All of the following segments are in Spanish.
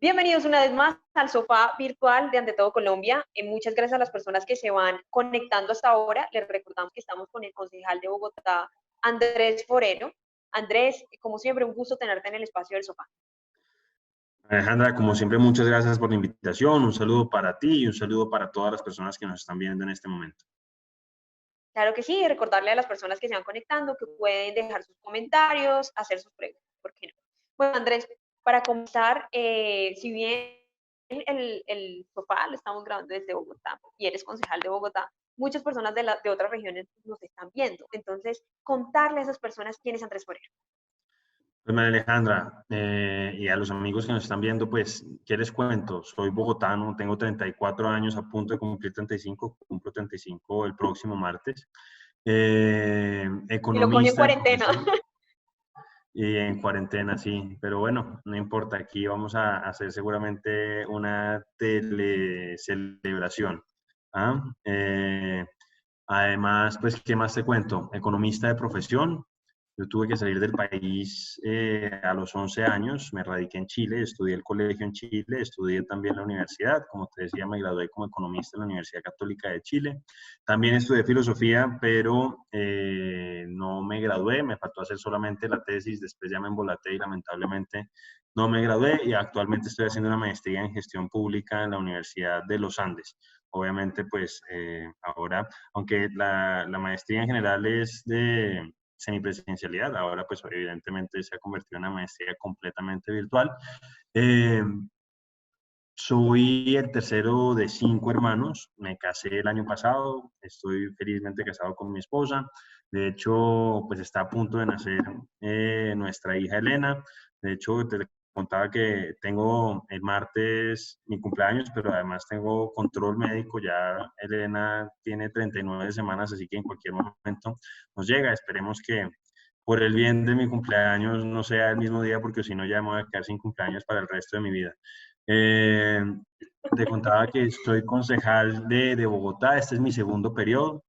Bienvenidos una vez más al sofá virtual de Ante Todo Colombia. Muchas gracias a las personas que se van conectando hasta ahora. Les recordamos que estamos con el concejal de Bogotá, Andrés Forero. Andrés, como siempre, un gusto tenerte en el espacio del sofá. Alejandra, como siempre, muchas gracias por la invitación. Un saludo para ti y un saludo para todas las personas que nos están viendo en este momento. Claro que sí, recordarle a las personas que se van conectando que pueden dejar sus comentarios, hacer sus preguntas, ¿por qué no? Bueno, Andrés, para comenzar, si bien el sofá lo estamos grabando desde Bogotá y eres concejal de Bogotá, muchas personas de otras regiones nos están viendo. Entonces, contarle a esas personas quién es Andrés Forero. Pues, María Alejandra, y a los amigos que nos están viendo, pues, ¿qué les cuento? Soy bogotano, tengo 34 años, a punto de cumplir 35, cumplo 35 el próximo martes. Y lo cogió en Economista de cuarentena. profesión y en cuarentena, sí, pero bueno, no importa, aquí vamos a hacer seguramente una telecelebración. ¿Ah? Además, pues, ¿qué más te cuento? Economista de profesión. Yo tuve que salir del país a los 11 años, me radiqué en Chile, estudié el colegio en Chile, estudié también la universidad, como te decía, me gradué como economista en la Universidad Católica de Chile. También estudié filosofía, pero no me gradué, me faltó hacer solamente la tesis, después ya me embolaté y lamentablemente no me gradué y actualmente estoy haciendo una maestría en gestión pública en la Universidad de los Andes. Obviamente, pues ahora, aunque la maestría en general es de semipresencialidad, ahora pues evidentemente se ha convertido en una maestría completamente virtual. Eh, Soy el tercero de 5 hermanos, me casé el año pasado, estoy felizmente casado con mi esposa, de hecho pues está a punto de nacer nuestra hija Elena, de hecho te contaba que tengo el martes mi cumpleaños, pero además tengo control médico, ya Elena tiene 39 semanas, así que en cualquier momento nos llega, esperemos que por el bien de mi cumpleaños no sea el mismo día, porque si no ya me voy a quedar sin cumpleaños para el resto de mi vida. Eh, Te contaba que soy concejal de Bogotá, este es mi segundo periodo.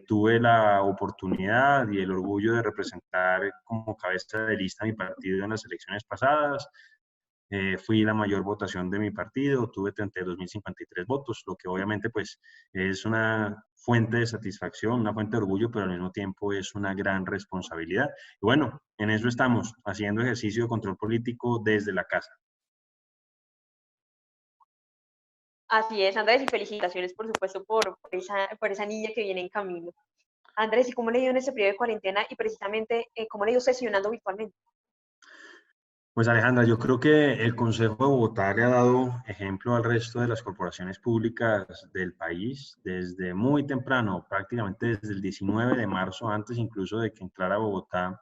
Tuve la oportunidad y el orgullo de representar como cabeza de lista a mi partido en las elecciones pasadas. Fui la mayor votación de mi partido, tuve 32.053 votos, lo que obviamente pues es una fuente de satisfacción, una fuente de orgullo, pero al mismo tiempo es una gran responsabilidad. Y bueno, en eso estamos, haciendo ejercicio de control político desde la casa. Así es, Andrés, y felicitaciones, por supuesto, por esa niña que viene en camino. Andrés, ¿y cómo le dio en ese periodo de cuarentena y precisamente cómo le dio sesionando virtualmente? Pues Alejandra, yo creo que el Consejo de Bogotá le ha dado ejemplo al resto de las corporaciones públicas del país desde muy temprano, prácticamente desde el 19 de marzo, antes incluso de que entrara Bogotá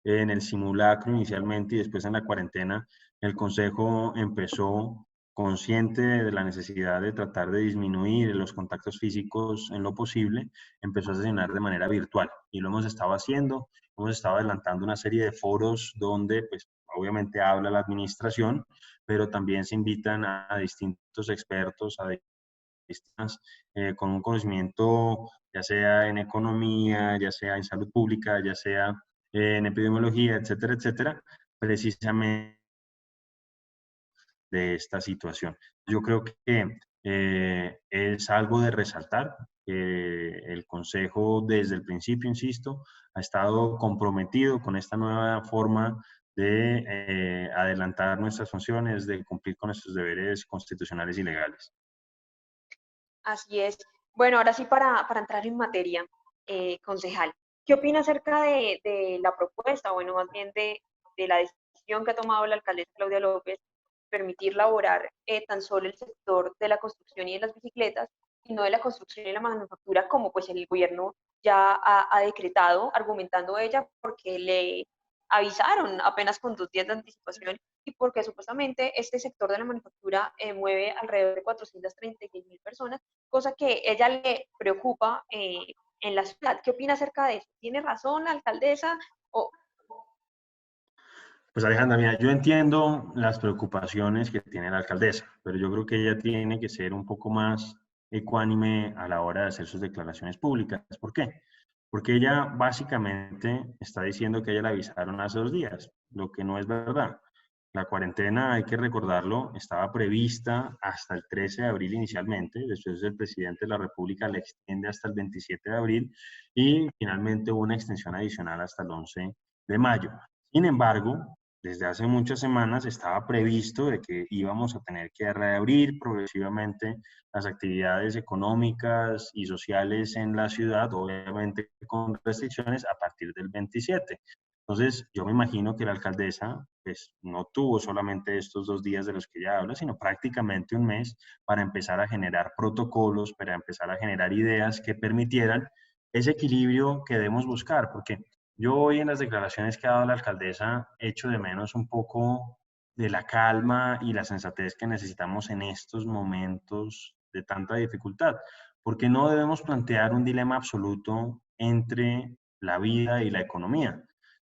en el simulacro inicialmente y después en la cuarentena. El Consejo empezó consciente de la necesidad de tratar de disminuir los contactos físicos en lo posible, empezó a sesionar de manera virtual y lo hemos estado haciendo. Hemos estado adelantando una serie de foros donde pues obviamente habla la administración, pero también se invitan a distintos expertos, a distintas, con un conocimiento ya sea en economía, ya sea en salud pública, ya sea en epidemiología, etcétera, etcétera, precisamente de esta situación. Yo creo que es algo de resaltar. El Consejo desde el principio, insisto, ha estado comprometido con esta nueva forma de adelantar nuestras funciones, de cumplir con nuestros deberes constitucionales y legales. Así es. Bueno, ahora sí para entrar en materia, concejal, ¿qué opina acerca de la propuesta, bueno, más bien de la decisión que ha tomado la alcaldesa Claudia López, permitir laborar tan solo el sector de la construcción y de las bicicletas, y no de la construcción y la manufactura, como pues el gobierno ya ha decretado, argumentando ella porque le avisaron apenas con 2 días de anticipación y porque supuestamente este sector de la manufactura mueve alrededor de 436.000 personas, cosa que ella le preocupa en la ciudad? ¿Qué opina acerca de eso? ¿Tiene razón la alcaldesa? O, Pues Alejandra, mira, yo entiendo las preocupaciones que tiene la alcaldesa, pero yo creo que ella tiene que ser un poco más ecuánime a la hora de hacer sus declaraciones públicas. ¿Por qué? Porque ella básicamente está diciendo que a ella le avisaron hace 2 días, lo que no es verdad. La cuarentena, hay que recordarlo, estaba prevista hasta el 13 de abril inicialmente, después el presidente de la República la extiende hasta el 27 de abril y finalmente hubo una extensión adicional hasta el 11 de mayo. Sin embargo, desde hace muchas semanas estaba previsto de que íbamos a tener que reabrir progresivamente las actividades económicas y sociales en la ciudad, obviamente con restricciones a partir del 27. Entonces, yo me imagino que la alcaldesa, pues, no tuvo solamente estos 2 días de los que ella habla, sino prácticamente un mes para empezar a generar protocolos, para empezar a generar ideas que permitieran ese equilibrio que debemos buscar, porque yo hoy en las declaraciones que ha dado la alcaldesa echo de menos un poco de la calma y la sensatez que necesitamos en estos momentos de tanta dificultad, porque no debemos plantear un dilema absoluto entre la vida y la economía.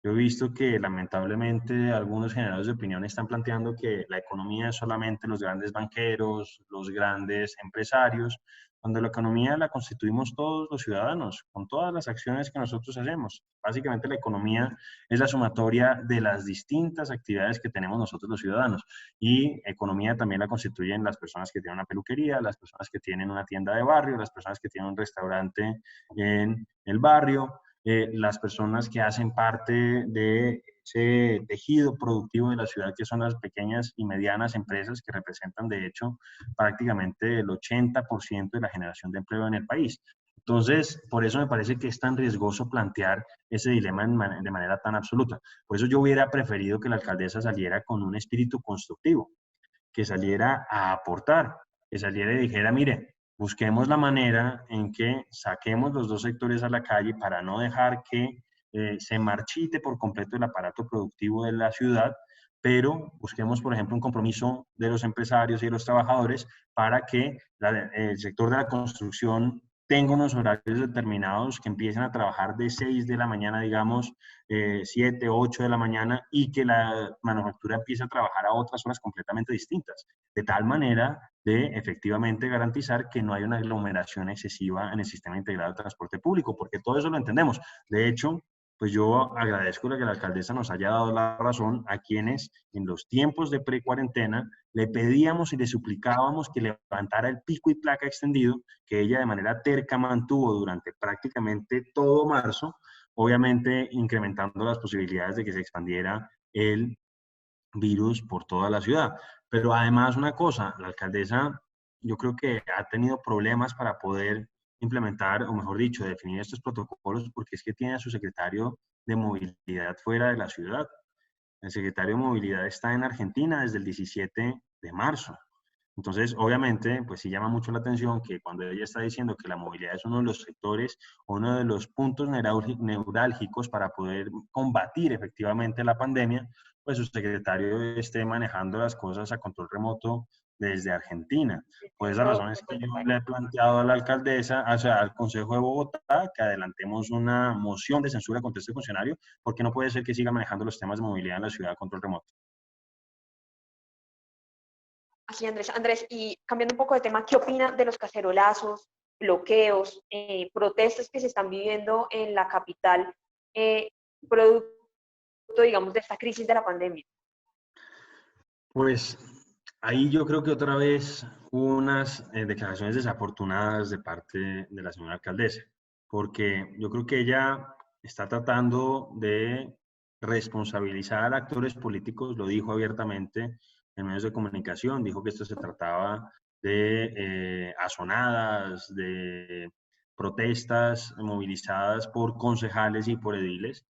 Yo he visto que lamentablemente algunos generadores de opinión están planteando que la economía es solamente los grandes banqueros, los grandes empresarios, cuando la economía la constituimos todos los ciudadanos, con todas las acciones que nosotros hacemos. Básicamente la economía es la sumatoria de las distintas actividades que tenemos nosotros los ciudadanos. Y economía también la constituyen las personas que tienen una peluquería, las personas que tienen una tienda de barrio, las personas que tienen un restaurante en el barrio, las personas que hacen parte de ese tejido productivo de la ciudad, que son las pequeñas y medianas empresas que representan, de hecho, prácticamente el 80% de la generación de empleo en el país. Entonces, por eso me parece que es tan riesgoso plantear ese dilema de manera tan absoluta. Por eso yo hubiera preferido que la alcaldesa saliera con un espíritu constructivo, que saliera a aportar, que saliera y dijera, mire, busquemos la manera en que saquemos los dos sectores a la calle para no dejar que se marchite por completo el aparato productivo de la ciudad, pero busquemos, por ejemplo, un compromiso de los empresarios y de los trabajadores para que el sector de la construcción tenga unos horarios determinados, que empiecen a trabajar de 6 de la mañana, digamos, 7, 8 de la mañana, y que la manufactura empiece a trabajar a otras horas completamente distintas, de tal manera de efectivamente garantizar que no hay una aglomeración excesiva en el sistema integrado de transporte público, porque todo eso lo entendemos. De hecho, pues yo agradezco que la alcaldesa nos haya dado la razón a quienes en los tiempos de pre-cuarentena le pedíamos y le suplicábamos que levantara el pico y placa extendido, que ella de manera terca mantuvo durante prácticamente todo marzo, obviamente incrementando las posibilidades de que se expandiera el virus por toda la ciudad. Pero además una cosa, la alcaldesa yo creo que ha tenido problemas para poder implementar, o mejor dicho, definir estos protocolos, porque es que tiene a su secretario de movilidad fuera de la ciudad. El secretario de movilidad está en Argentina desde el 17 de marzo. Entonces, obviamente, pues sí llama mucho la atención que cuando ella está diciendo que la movilidad es uno de los sectores, uno de los puntos neurálgicos para poder combatir efectivamente la pandemia, pues su secretario esté manejando las cosas a control remoto desde Argentina. Por esa razón es que yo le he planteado a la alcaldesa, o sea, al Consejo de Bogotá, que adelantemos una moción de censura contra este funcionario, porque no puede ser que siga manejando los temas de movilidad en la ciudad a control remoto. Así, Andrés. Andrés, y cambiando un poco de tema, ¿qué opina de los cacerolazos, bloqueos, protestas que se están viviendo en la capital, eh, producto, digamos, de esta crisis de la pandemia? Pues ahí yo creo que otra vez hubo unas declaraciones desafortunadas de parte de la señora alcaldesa, porque yo creo que ella está tratando de responsabilizar a actores políticos, lo dijo abiertamente en medios de comunicación, dijo que esto se trataba de azonadas, de protestas movilizadas por concejales y por ediles.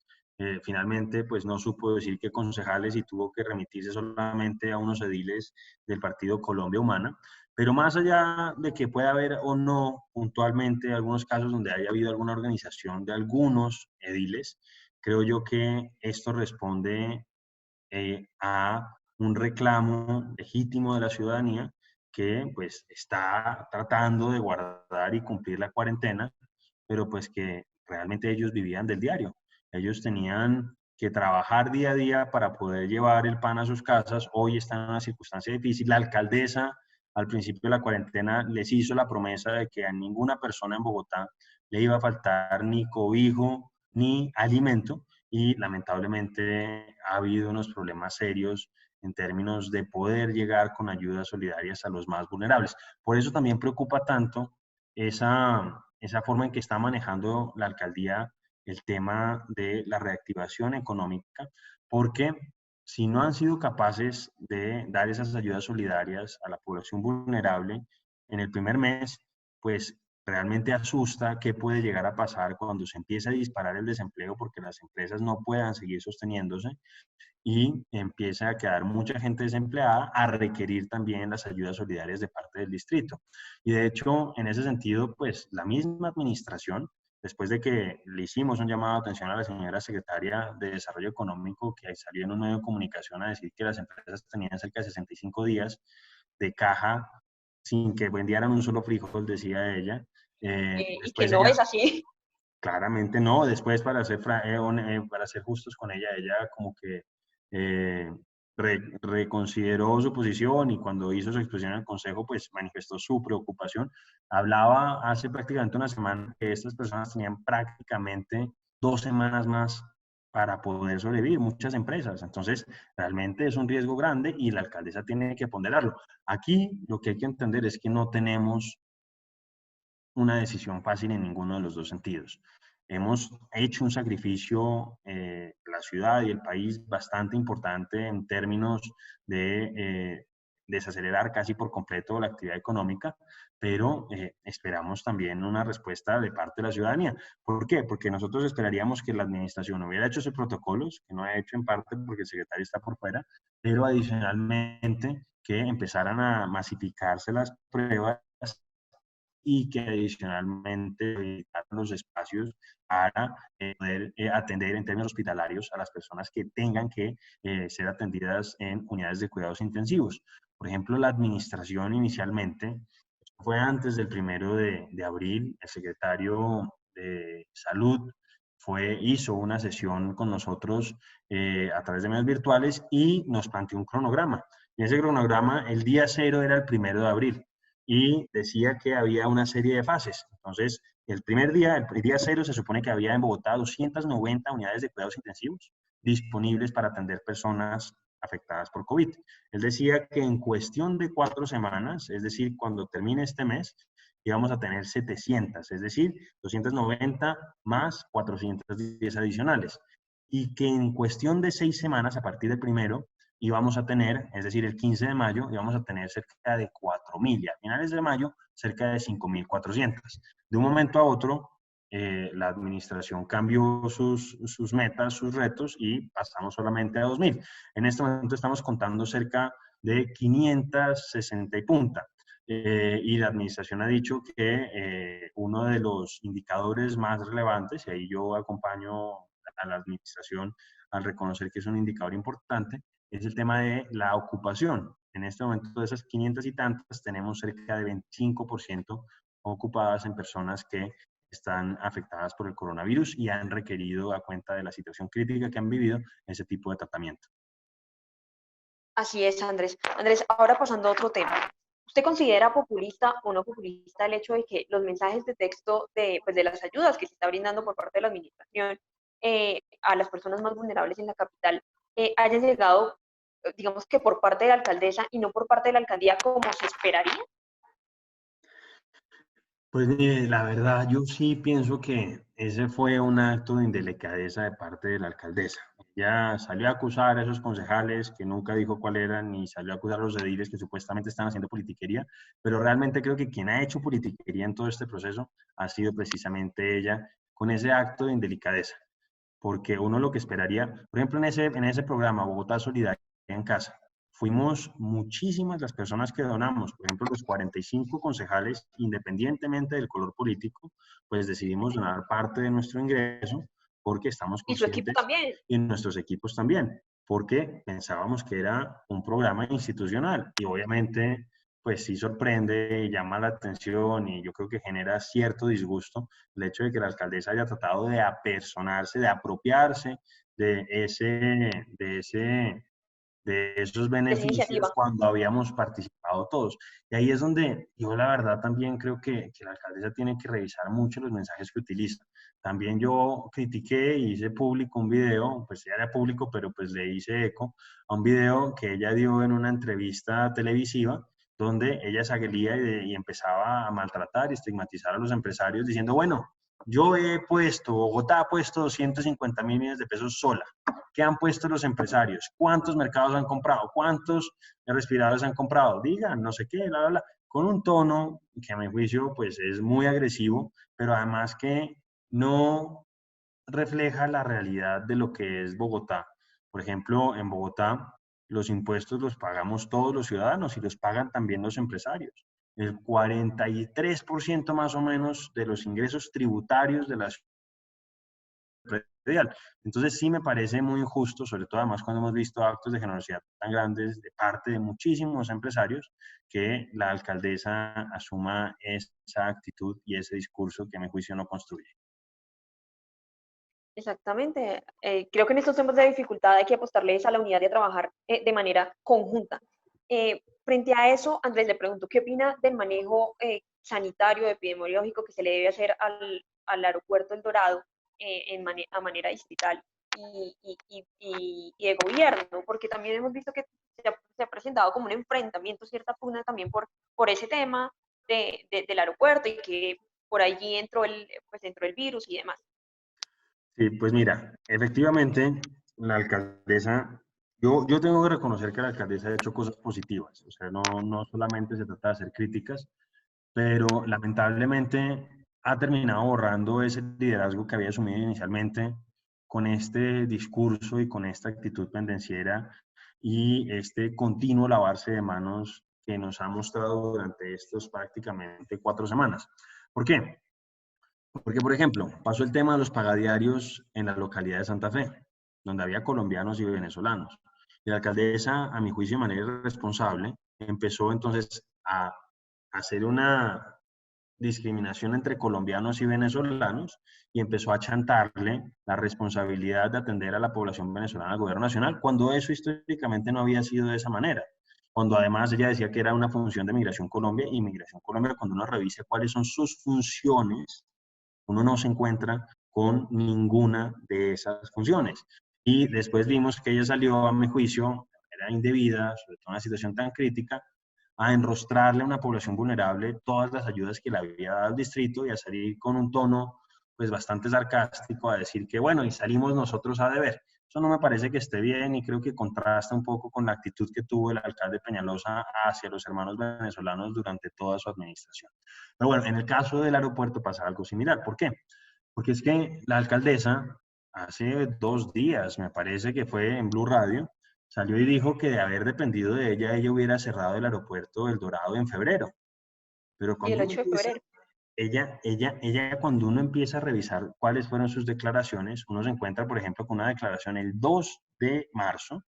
Finalmente, pues no supo decir qué concejales y tuvo que remitirse solamente a unos ediles del partido Colombia Humana. Pero más allá de que pueda haber o no puntualmente algunos casos donde haya habido alguna organización de algunos ediles, creo yo que esto responde a un reclamo legítimo de la ciudadanía que pues está tratando de guardar y cumplir la cuarentena, pero pues que realmente ellos vivían del diario. Ellos tenían que trabajar día a día para poder llevar el pan a sus casas. Hoy están en una circunstancia difícil. La alcaldesa al principio de la cuarentena les hizo la promesa de que a ninguna persona en Bogotá le iba a faltar ni cobijo ni alimento, y lamentablemente ha habido unos problemas serios en términos de poder llegar con ayudas solidarias a los más vulnerables. Por eso también preocupa tanto esa forma en que está manejando la alcaldía el tema de la reactivación económica, porque si no han sido capaces de dar esas ayudas solidarias a la población vulnerable en el primer mes, pues realmente asusta qué puede llegar a pasar cuando se empiece a disparar el desempleo porque las empresas no puedan seguir sosteniéndose y empieza a quedar mucha gente desempleada a requerir también las ayudas solidarias de parte del distrito. Y de hecho, en ese sentido, pues la misma administración, después de que le hicimos un llamado de atención a la señora secretaria de Desarrollo Económico, que salió en un medio de comunicación a decir que las empresas tenían cerca de 65 días de caja sin que vendieran un solo frijol, decía ella. Y que Después no ella es así. claramente no, después para ser justos con ella como que reconsideró su posición y cuando hizo su exposición al Consejo, pues manifestó su preocupación. Hablaba hace prácticamente una semana que estas personas tenían prácticamente 2 semanas más para poder sobrevivir, muchas empresas. Entonces, realmente es un riesgo grande y la alcaldesa tiene que ponderarlo. Aquí lo que hay que entender es que no tenemos una decisión fácil en ninguno de los dos sentidos. Hemos hecho un sacrificio, la ciudad y el país, bastante importante en términos de desacelerar casi por completo la actividad económica, pero esperamos también una respuesta de parte de la ciudadanía. ¿Por qué? Porque nosotros esperaríamos que la administración hubiera hecho esos protocolos, que no ha hecho en parte porque el secretario está por fuera, pero adicionalmente que empezaran a masificarse las pruebas y que adicionalmente habilitar los espacios para poder atender en términos hospitalarios a las personas que tengan que ser atendidas en unidades de cuidados intensivos. Por ejemplo, la administración inicialmente, fue antes del 1 de abril, el secretario de Salud hizo una sesión con nosotros a través de medios virtuales y nos planteó un cronograma. Y ese cronograma, el día cero era el 1 de abril y decía que había una serie de fases. Entonces, el primer día, el día cero, se supone que había en Bogotá 290 unidades de cuidados intensivos disponibles para atender personas afectadas por COVID. Él decía que en cuestión de 4 semanas, es decir, cuando termine este mes, íbamos a tener 700, es decir, 290 más 410 adicionales. Y que en cuestión de 6 semanas, a partir del 1, íbamos a tener, es decir, el 15 de mayo, íbamos a tener cerca de 4.000 y a finales de mayo cerca de 5.400. De un momento a otro, la administración cambió sus metas, sus retos y pasamos solamente a 2.000. En este momento estamos contando cerca de 560 y punta. Y la administración ha dicho que uno de los indicadores más relevantes, y ahí yo acompaño a la administración al reconocer que es un indicador importante, es el tema de la ocupación. En este momento de esas 500 y tantas tenemos cerca de 25% ocupadas en personas que están afectadas por el coronavirus y han requerido, a cuenta de la situación crítica que han vivido, ese tipo de tratamiento. Así es, Andrés. Andrés, ahora pasando a otro tema. ¿Usted considera populista o no populista el hecho de que los mensajes de texto pues, de las ayudas que se está brindando por parte de la administración a las personas más vulnerables en la capital hayan llegado, digamos que por parte de la alcaldesa y no por parte de la alcaldía como se esperaría? Pues la verdad, yo sí pienso que ese fue un acto de indelicadeza de parte de la alcaldesa. Ella salió a acusar a esos concejales que nunca dijo cuál eran, ni salió a acusar a los ediles que supuestamente están haciendo politiquería, pero realmente creo que quien ha hecho politiquería en todo este proceso ha sido precisamente ella con ese acto de indelicadeza. Porque uno lo que esperaría, por ejemplo, en ese programa Bogotá Solidaria en Casa, fuimos muchísimas las personas que donamos, por ejemplo, los 45 concejales, independientemente del color político, pues decidimos donar parte de nuestro ingreso porque estamos Y su equipo conscientes, también. y nuestros equipos también, porque pensábamos que era un programa institucional y obviamente pues sí sorprende, llama la atención y yo creo que genera cierto disgusto el hecho de que la alcaldesa haya tratado de apersonarse, de apropiarse de ese de esos de esa beneficios iniciativa. cuando habíamos participado todos. Y ahí es donde yo la verdad también creo que la alcaldesa tiene que revisar mucho los mensajes que utiliza. También yo critiqué y hice público un video, pues ya era público, pero pues le hice eco a un video que ella dio en una entrevista televisiva donde ella salía y empezaba a maltratar y estigmatizar a los empresarios diciendo, bueno, yo he puesto, Bogotá ha puesto 250.000 millones de pesos sola. ¿Qué han puesto los empresarios? ¿Cuántos mercados han comprado? ¿Cuántos respiradores han comprado? Digan, no sé qué, bla, bla, bla. Con un tono que a mi juicio pues es muy agresivo, pero además que no refleja la realidad de lo que es Bogotá. Por ejemplo, en Bogotá los impuestos los pagamos todos los ciudadanos y los pagan también los empresarios. El 43% más o menos de los ingresos tributarios de la predial. Entonces sí me parece muy injusto, sobre todo además cuando hemos visto actos de generosidad tan grandes de parte de muchísimos empresarios, que la alcaldesa asuma esa actitud y ese discurso que a mi juicio no construye. Exactamente. Creo que en estos temas de dificultad hay que apostarles a la unidad y a trabajar de manera conjunta. Frente a eso, Andrés, le pregunto, ¿qué opina del manejo sanitario, epidemiológico que se le debe hacer al aeropuerto El Dorado a manera distrital y de gobierno? Porque también hemos visto que se ha presentado como un enfrentamiento, cierta pugna también por ese tema del aeropuerto y que por allí pues entró el virus y demás. Sí, pues mira, efectivamente, la alcaldesa, yo tengo que reconocer que la alcaldesa ha hecho cosas positivas, o sea, no solamente se trata de hacer críticas, pero lamentablemente ha terminado borrando ese liderazgo que había asumido inicialmente con este discurso y con esta actitud pendenciera y este continuo lavarse de manos que nos ha mostrado durante estos prácticamente 4 semanas. ¿Por qué? Porque, por ejemplo, pasó el tema de los pagadiarios en la localidad de Santa Fe, donde había colombianos y venezolanos. Y la alcaldesa, a mi juicio, de manera irresponsable, empezó entonces a hacer una discriminación entre colombianos y venezolanos y empezó a chantarle la responsabilidad de atender a la población venezolana al gobierno nacional, cuando eso históricamente no había sido de esa manera. Cuando además ella decía que era una función de Migración Colombia, y Migración Colombia, cuando uno revisa cuáles son sus funciones, uno no se encuentra con ninguna de esas funciones. Y después vimos que ella salió, a mi juicio, de manera indebida, sobre todo en una situación tan crítica, a enrostrarle a una población vulnerable todas las ayudas que le había dado el distrito y a salir con un tono pues bastante sarcástico a decir que bueno, y salimos nosotros a deber. Eso no me parece que esté bien y creo que contrasta un poco con la actitud que tuvo el alcalde Peñalosa hacia los hermanos venezolanos durante toda su administración. Pero bueno, en el caso del aeropuerto pasa algo similar. ¿Por qué? Porque es que la alcaldesa hace 2 días, me parece que fue en Blue Radio, salió y dijo que de haber dependido de ella, ella hubiera cerrado el aeropuerto del Dorado en febrero. Pero Y cuando el uno 8 de empieza, febrero. ella cuando uno empieza a revisar cuáles fueron sus declaraciones, uno se encuentra, por ejemplo, con una declaración el 2 de marzo,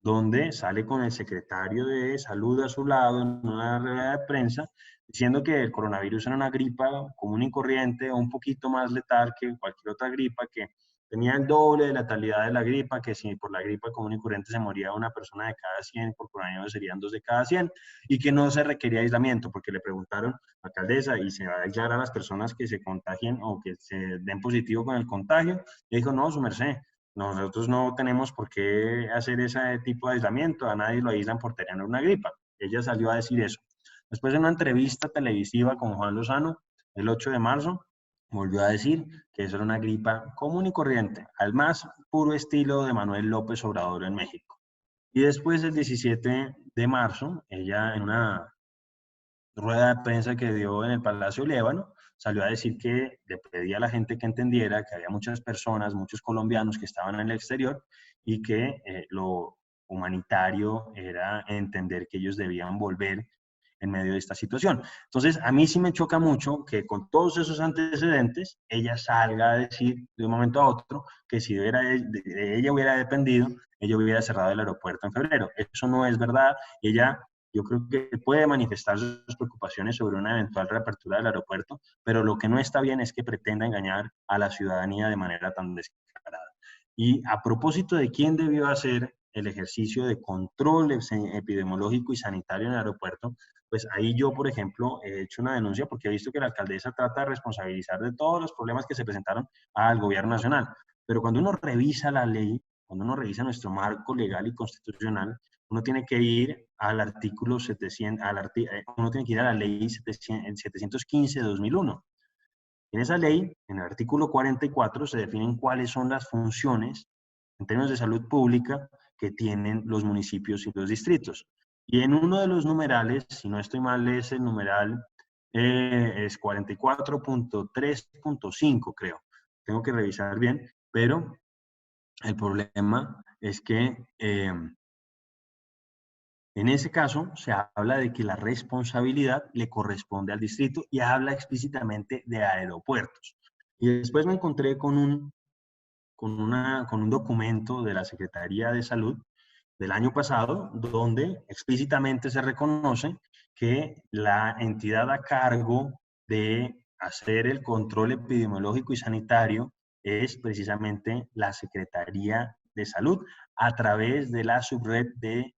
donde sale con el secretario de Salud a su lado en una rueda de prensa, diciendo que el coronavirus era una gripa común y corriente o un poquito más letal que cualquier otra gripa, que tenía el doble de letalidad de la gripa, que si por la gripa común y corriente se moría una persona de cada 100, por coronavirus serían 2 de cada 100, y que no se requería aislamiento, porque le preguntaron, alcaldesa, ¿y se va a aislar a las personas que se contagien o que se den positivo con el contagio? Y dijo, no, su merced, nosotros no tenemos por qué hacer ese tipo de aislamiento, a nadie lo aíslan por tener una gripa. Ella salió a decir eso. Después en una entrevista televisiva con Juan Lozano, el 8 de marzo, volvió a decir que eso era una gripa común y corriente, al más puro estilo de Manuel López Obrador en México. Y después, el 17 de marzo, ella en una rueda de prensa que dio en el Palacio Líbano, salió a decir que le pedía a la gente que entendiera que había muchas personas, muchos colombianos que estaban en el exterior y que lo humanitario era entender que ellos debían volver en medio de esta situación. Entonces, a mí sí me choca mucho que con todos esos antecedentes, ella salga a decir de un momento a otro que si ella hubiera dependido, ella hubiera cerrado el aeropuerto en febrero. Eso no es verdad. Ella, yo creo que puede manifestar sus preocupaciones sobre una eventual reapertura del aeropuerto, pero lo que no está bien es que pretenda engañar a la ciudadanía de manera tan descarada. Y a propósito de quién debió hacer el ejercicio de control epidemiológico y sanitario en el aeropuerto, pues ahí yo, por ejemplo, he hecho una denuncia porque he visto que la alcaldesa trata de responsabilizar de todos los problemas que se presentaron al gobierno nacional. Pero cuando uno revisa la ley, cuando uno revisa nuestro marco legal y constitucional, uno tiene que ir al artículo 700, uno tiene que ir a la ley 715 de 2001. En esa ley, en el artículo 44, se definen cuáles son las funciones en términos de salud pública que tienen los municipios y los distritos. Y en uno de los numerales, si no estoy mal, es el numeral es 44.3.5, creo. Tengo que revisar bien, pero el problema es que en ese caso se habla de que la responsabilidad le corresponde al distrito y habla explícitamente de aeropuertos. Y después me encontré con un documento de la Secretaría de Salud del año pasado, donde explícitamente se reconoce que la entidad a cargo de hacer el control epidemiológico y sanitario es precisamente la Secretaría de Salud a través de la subred de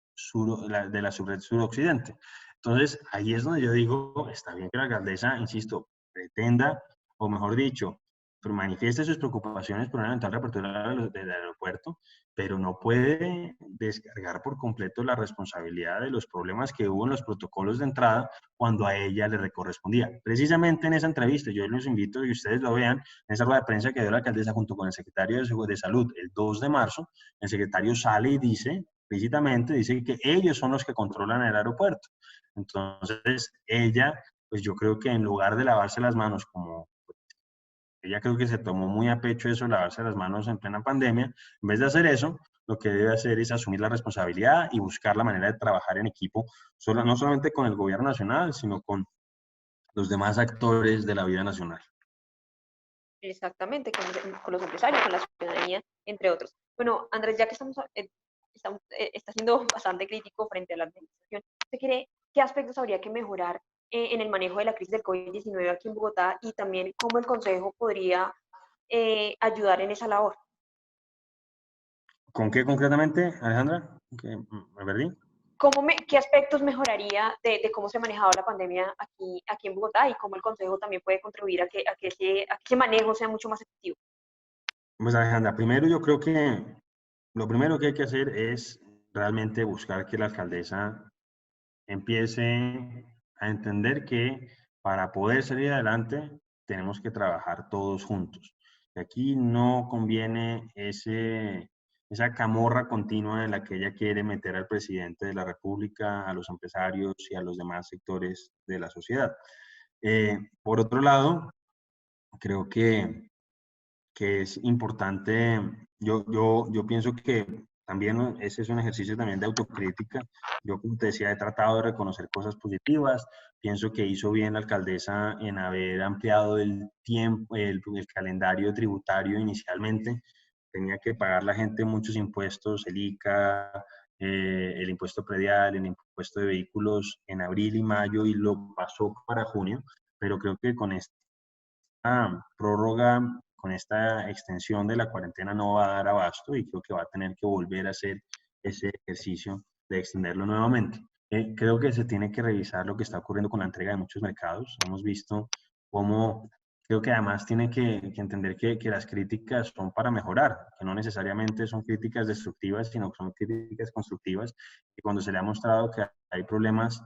la subred suroccidente. Entonces, ahí es donde yo digo, está bien que la alcaldesa, insisto, pretenda, o mejor dicho, manifieste sus preocupaciones por una eventual reapertura del aeropuerto, pero no puede descargar por completo la responsabilidad de los problemas que hubo en los protocolos de entrada cuando a ella le correspondía. Precisamente en esa entrevista, yo los invito a que ustedes lo vean, en esa rueda de prensa que dio la alcaldesa junto con el secretario de Salud el 2 de marzo, el secretario sale y dice, explícitamente, dice que ellos son los que controlan el aeropuerto. Entonces, ella, pues yo creo que en lugar de lavarse las manos como ella creo que se tomó muy a pecho eso, lavarse las manos en plena pandemia. En vez de hacer eso, lo que debe hacer es asumir la responsabilidad y buscar la manera de trabajar en equipo, no solamente con el gobierno nacional, sino con los demás actores de la vida nacional. Exactamente, con los empresarios, con la ciudadanía, entre otros. Bueno, Andrés, ya que está siendo bastante crítico frente a la administración, ¿usted cree qué aspectos habría que mejorar en el manejo de la crisis del COVID-19 aquí en Bogotá y también cómo el Consejo podría ayudar en esa labor? ¿Con qué concretamente, Alejandra? ¿Me perdí? ¿Qué aspectos mejoraría de cómo se ha manejado la pandemia aquí en Bogotá y cómo el Consejo también puede contribuir a que ese manejo sea mucho más efectivo? Pues Alejandra, primero yo creo que lo primero que hay que hacer es realmente buscar que la alcaldesa empiece a entender que para poder salir adelante tenemos que trabajar todos juntos. Y aquí no conviene esa camorra continua en la que ella quiere meter al presidente de la República, a los empresarios y a los demás sectores de la sociedad. Por otro lado, creo que es importante, yo pienso que también ese es un ejercicio también de autocrítica. Yo, como te decía, he tratado de reconocer cosas positivas. Pienso que hizo bien la alcaldesa en haber ampliado el tiempo, el calendario tributario inicialmente. Tenía que pagar la gente muchos impuestos, el ICA, el impuesto predial, el impuesto de vehículos en abril y mayo y lo pasó para junio, pero creo que con esta prórroga, con esta extensión de la cuarentena no va a dar abasto y creo que va a tener que volver a hacer ese ejercicio de extenderlo nuevamente. Creo que se tiene que revisar lo que está ocurriendo con la entrega de muchos mercados. Hemos visto cómo, creo que además tiene que entender que las críticas son para mejorar, que no necesariamente son críticas destructivas, sino que son críticas constructivas. Y cuando se le ha mostrado que hay problemas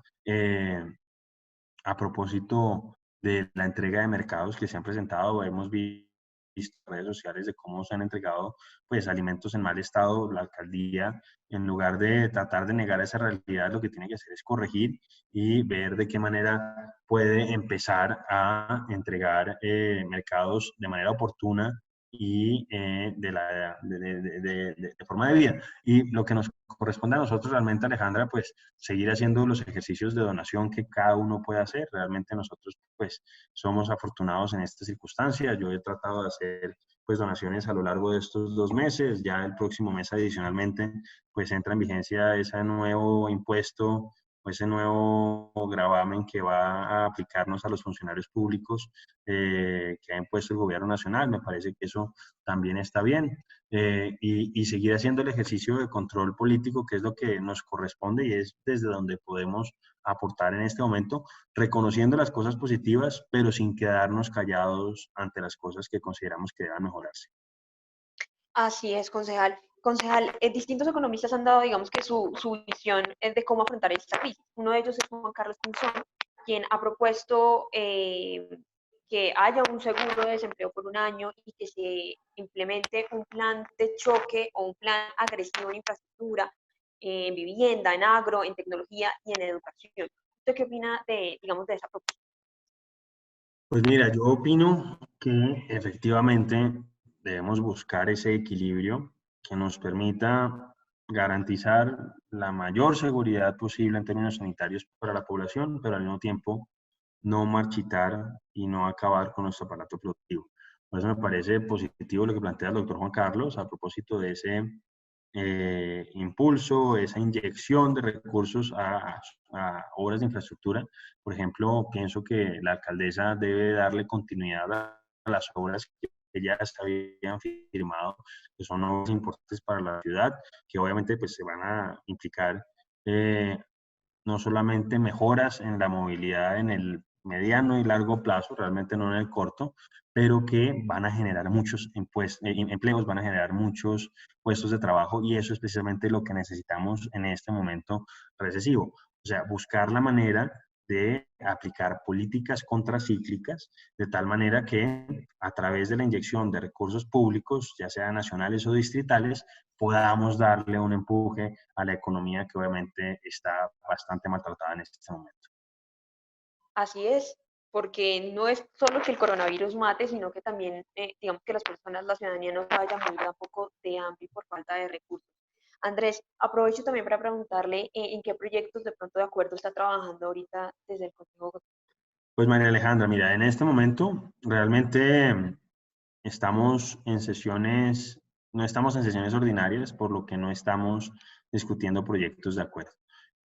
a propósito de la entrega de mercados que se han presentado, hemos visto en redes sociales de cómo se han entregado pues alimentos en mal estado. La alcaldía, en lugar de tratar de negar esa realidad, lo que tiene que hacer es corregir y ver de qué manera puede empezar a entregar mercados de manera oportuna y de forma de vida. Y lo que nos corresponde a nosotros realmente, Alejandra, pues seguir haciendo los ejercicios de donación que cada uno puede hacer. Realmente nosotros pues somos afortunados en esta circunstancia. Yo he tratado de hacer pues donaciones a lo largo de estos 2 meses. Ya el próximo mes adicionalmente pues entra en vigencia ese nuevo impuesto o ese nuevo gravamen que va a aplicarnos a los funcionarios públicos que ha impuesto el gobierno nacional. Me parece que eso también está bien. Y seguir haciendo el ejercicio de control político, que es lo que nos corresponde y es desde donde podemos aportar en este momento, reconociendo las cosas positivas, pero sin quedarnos callados ante las cosas que consideramos que deban mejorarse. Así es, concejal. Concejal, distintos economistas han dado, digamos que su visión es de cómo afrontar esta crisis. Uno de ellos es Juan Carlos Pinzón, quien ha propuesto que haya un seguro de desempleo por un año y que se implemente un plan de choque o un plan agresivo en infraestructura, en vivienda, en agro, en tecnología y en educación. ¿Usted qué opina de, digamos, de esa propuesta? Pues mira, yo opino que efectivamente debemos buscar ese equilibrio que nos permita garantizar la mayor seguridad posible en términos sanitarios para la población, pero al mismo tiempo no marchitar y no acabar con nuestro aparato productivo. Por eso me parece positivo lo que plantea el doctor Juan Carlos a propósito de ese impulso, esa inyección de recursos a obras de infraestructura. Por ejemplo, pienso que la alcaldesa debe darle continuidad a las obras que ya se habían firmado, que son obras importantes para la ciudad, que obviamente pues, se van a implicar eh, no solamente mejoras en la movilidad en el mediano y largo plazo, realmente no en el corto, pero que van a generar muchos empleos, van a generar muchos puestos de trabajo y eso es precisamente lo que necesitamos en este momento recesivo. O sea, buscar la manera de aplicar políticas contracíclicas de tal manera que a través de la inyección de recursos públicos, ya sean nacionales o distritales, podamos darle un empuje a la economía que obviamente está bastante maltratada en este momento. Así es, porque no es solo que el coronavirus mate, sino que también, digamos que las personas, la ciudadanía no se vaya a morir tampoco de hambre y por falta de recursos. Andrés, aprovecho también para preguntarle en qué proyectos de pronto de acuerdo está trabajando ahorita desde el Consejo. Pues María Alejandra, mira, en este momento realmente estamos en sesiones, no estamos en sesiones ordinarias, por lo que no estamos discutiendo proyectos de acuerdo.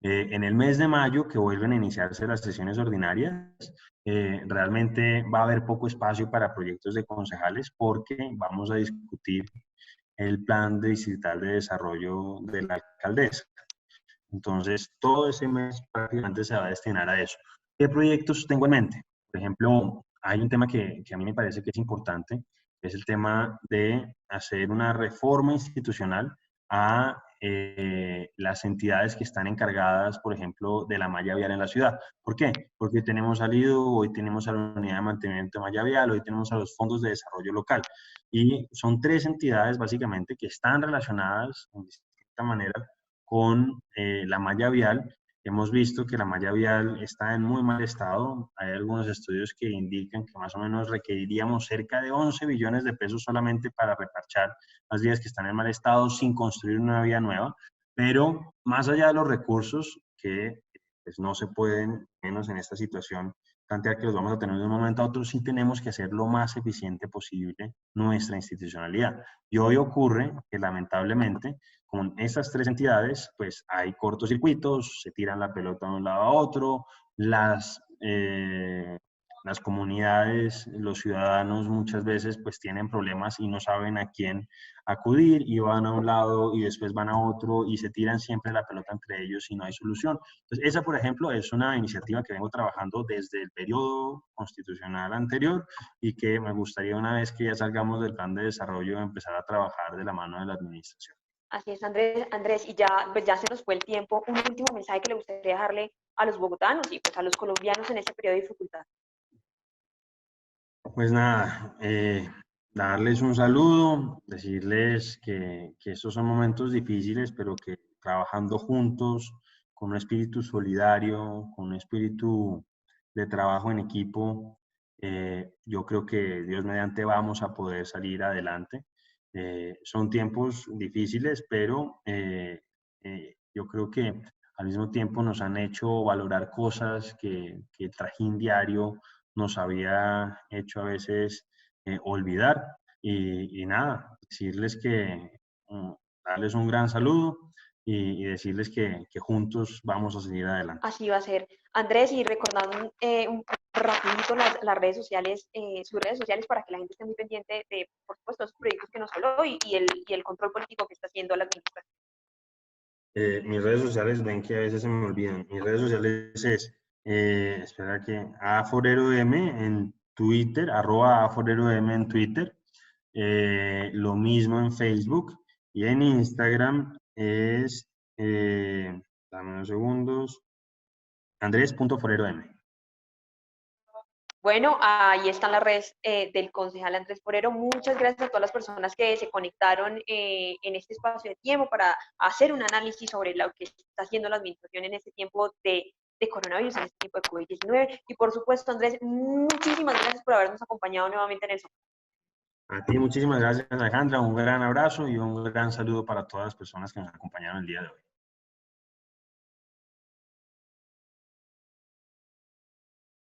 En el mes de mayo, que vuelven a iniciarse las sesiones ordinarias, realmente va a haber poco espacio para proyectos de concejales porque vamos a discutir el plan distrital de desarrollo de la alcaldesa. Entonces, todo ese mes prácticamente se va a destinar a eso. ¿Qué proyectos tengo en mente? Por ejemplo, hay un tema que a mí me parece que es importante, que es el tema de hacer una reforma institucional a las entidades que están encargadas, por ejemplo, de la malla vial en la ciudad. ¿Por qué? Porque tenemos al IDU, hoy tenemos a la Unidad de Mantenimiento de Malla Vial, hoy tenemos a los fondos de desarrollo local. Y son tres entidades básicamente que están relacionadas de distinta manera con la malla vial. Hemos visto que la malla vial está en muy mal estado. Hay algunos estudios que indican que más o menos requeriríamos cerca de 11 billones de pesos solamente para reparchar las vías que están en mal estado sin construir una vía nueva. Pero más allá de los recursos que pues, no se pueden, menos en esta situación, plantear que los vamos a tener de un momento a otro, sí tenemos que hacer lo más eficiente posible nuestra institucionalidad. Y hoy ocurre que lamentablemente con estas tres entidades, pues hay cortocircuitos, se tiran la pelota de un lado a otro, las comunidades, los ciudadanos muchas veces pues tienen problemas y no saben a quién acudir y van a un lado y después van a otro y se tiran siempre la pelota entre ellos y no hay solución. Entonces, esa, por ejemplo, es una iniciativa que vengo trabajando desde el periodo constitucional anterior y que me gustaría una vez que ya salgamos del plan de desarrollo empezar a trabajar de la mano de la administración. Así es, Andrés, Andrés, y ya, pues ya se nos fue el tiempo. Un último mensaje que le gustaría dejarle a los bogotanos y pues a los colombianos en este periodo de dificultad. Pues nada, darles un saludo, decirles que estos son momentos difíciles, pero que trabajando juntos, con un espíritu solidario, con un espíritu de trabajo en equipo, yo creo que Dios mediante vamos a poder salir adelante. Son tiempos difíciles, pero yo creo que al mismo tiempo nos han hecho valorar cosas que el trajín diario nos había hecho a veces olvidar. Y nada, decirles que darles un gran saludo, y decirles que juntos vamos a seguir adelante. Así va a ser. Andrés, y recordando un rapidito las redes sociales, sus redes sociales para que la gente esté muy pendiente de, por supuesto, esos proyectos que nos habló y el control político que está haciendo la administración. Mis redes sociales, ven que a veces se me olvidan. Mis redes sociales es, espera que, aforerom en Twitter, @aforerom en Twitter. Lo mismo en Facebook y en Instagram es, dame unos segundos, andres.forerom. Bueno, ahí están las redes del concejal Andrés Forero. Muchas gracias a todas las personas que se conectaron en este espacio de tiempo para hacer un análisis sobre lo que está haciendo la administración en este tiempo de coronavirus, en este tiempo de COVID-19. Y por supuesto, Andrés, muchísimas gracias por habernos acompañado nuevamente en el. A ti muchísimas gracias, Alejandra. Un gran abrazo y un gran saludo para todas las personas que nos acompañaron el día de hoy.